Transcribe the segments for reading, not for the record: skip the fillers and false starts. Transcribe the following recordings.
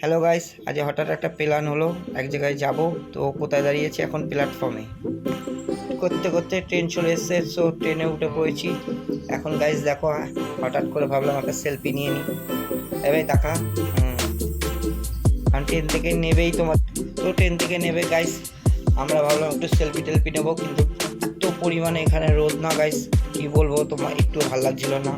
Hello guys, আজ হঠাৎ একটা প্ল্যান হলো, এক জায়গায় যাব। তো কোথায় দাঁড়িয়েছি এখন? প্ল্যাটফর্মে। করতে করতে ট্রেন চলে এসছে, সো ট্রেনে উঠে পড়েছি। এখন গাইস দেখো, হঠাৎ করে ভাবলাম একটা সেলফি নিয়ে নিই। এবার দেখা কারণ ট্রেন থেকে নেবেই তোমার, তো ট্রেন থেকে নেবে গাইস। আমরা ভাবলাম একটু সেলফি টেলফি নেবো, কিন্তু এত পরিমাণে এখানে রোদ না গাইস, কি বলবো, তোমার একটু ভালো লাগছিল না।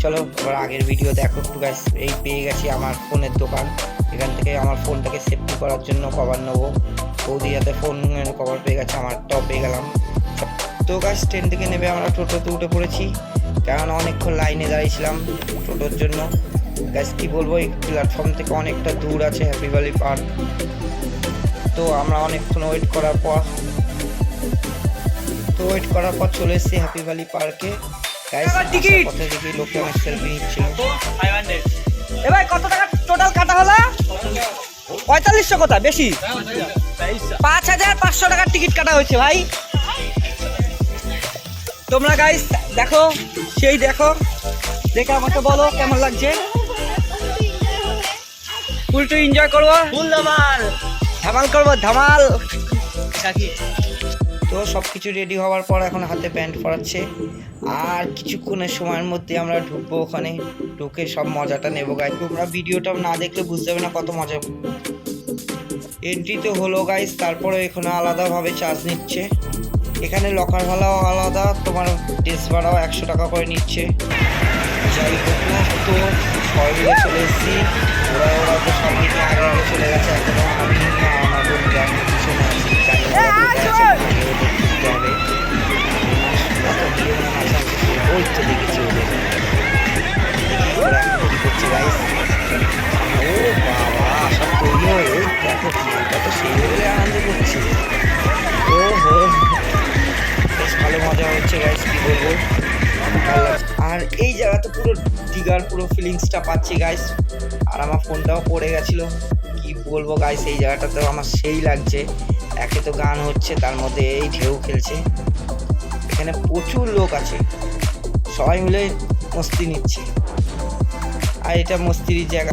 চলো আবার আগের ভিডিও দেখো একটু গাইস। এই পেয়ে গেছি আমার ফোনের দোকান, এখান থেকে আমার ফোনটাকে সেফটি করার জন্য কভার নেবো। বৌদি হাতে ফোন কভার পেয়ে গেছে, আমারটাও পেয়ে গেলাম। তো গাইস ট্রেন থেকে নেবে আমরা টোটোতে উঠে পড়েছি, কারণ অনেকক্ষণ লাইনে দাঁড়িয়েছিলাম টোটোর জন্য। গাইস কি বলবো, এই প্ল্যাটফর্ম থেকে অনেকটা দূর আছে হ্যাপি ভ্যালি পার্ক। তো আমরা অনেকক্ষণ ওয়েট করার পর চলে এসেছি হ্যাপি ভ্যালি পার্কে। গাইস টিকিট কত দেখি লোকে আমার সেলফি নিচ্ছিল। এবার কত টাকা টোটাল কাটা হলো? 4500। কথা বেশি, 5500 টাকার টিকিট কাটা হয়েছে ভাই। তোমরা গাইস দেখো, সেই দেখো, দেখে আমাকে বলো কেমন লাগছে। ফুলটু এনজয় করবো, ফুল ধামাল করবো, ধামাল। তো সব কিছু রেডি হওয়ার পর এখন হাতে প্যান্ট পরাচ্ছে, আর কিছুক্ষণের সময়ের মধ্যে আমরা ঢুকবো ওখানে। ঢুকে সব মজাটা নেবো গাইস। তোমরা ভিডিওটা না দেখলে বুঝতে হবে না কত মজা। এন্ট্রি তো হলো গাইস, তারপরে এখানে আলাদাভাবে চার্জ নিচ্ছে। এখানে লকার ভাড়াও আলাদা, তোমার ড্রেস ভাড়াও 100 টাকা করে নিচ্ছে। যাই হোক না, তো সবাই মিলে চলে এসেছি। ওরা তো সব দিকে আগে আগে চলে গেছে, এখনো আমি না আমার বন্ধুরা পিছনে আছি। ওই তো দেখেছি ওদের করছে গাইস। ও বাবা, সব তৈরি হয়ে দেখো, এটা তো সেই লেভেলে আনন্দ করছে। ও হো, বেশ ভালো মজা হচ্ছে গাইস, কি বলবো। আর এই জায়গাতে পুরো দিঘার পুরো ফিলিংসটা পাচ্ছি গাইস। আর আমার ফোনটাও পড়ে গেছিলো, কি বলবো গাইস, এই জায়গাটাতেও আমার সেই লাগছে। একে তো গান হচ্ছে, তার মধ্যে এই ঢেউ খেলছে। এখানে প্রচুর লোক আছে, সবাই মিলে মস্তি নিচ্ছে, আর এটা মস্তির জায়গা।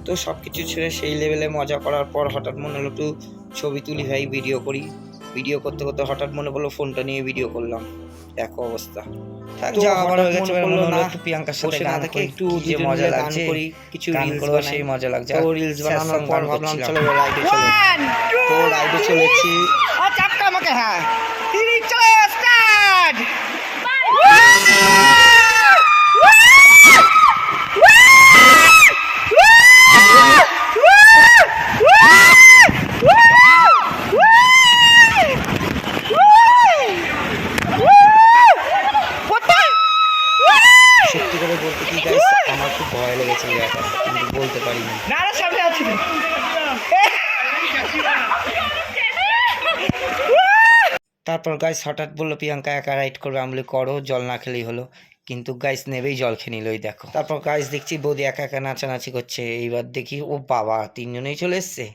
তো সব কিছু ছেড়ে সেই লেভেলে মজা করার পর হঠাৎ মনে হলো একটু ছবি তুলি ভাই, ভিডিও করি। ভিডিও করতে করতে হঠাৎ মনে পড়লো ফোনটা নিয়ে ভিডিও করলাম, দেখো অবস্থা। যা আবার হয়ে গেছে, একটু প্রিয়াঙ্কার সাথে গান থেকে একটু যে মজা লাগছে, কিছু রিলস করব, সেই মজা লাগছে। তো রিলস বানানোর পর ভাবলাম চলো রাইডে চলো। তো রাইডে চলেছি। চাপটা আমাকে, হ্যাঁ চলে স্টার্ট। সত্যি করে বলতে কি গাইস, আমার খুব ভয় লেগেছে এই জায়গাটা, কিন্তু বলতে পারিনি। তারপর গাইস হঠাৎ বললো প্রিয়াঙ্কা একা রাইড করবে, আমি বলি করো, জল না খেলেই হলো। কিন্তু গাইস নেবেই জল খেয়ে নিলই দেখো। তারপর গাইস দেখছি বৌদি একা একা নাচানাচি করছে। এইবার দেখি ও বাবা, তিনজনেই চলে এসছে।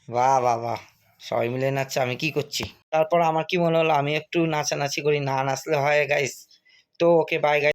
বাহ বাহ বাহ, সবাই মিলে নাচছে, আমি কি করছি। তারপর আমার কি মনে হলো আমি একটু নাচানাচি করি, না নাচলে হয় গাইস। তো ওকে বাই গাইস।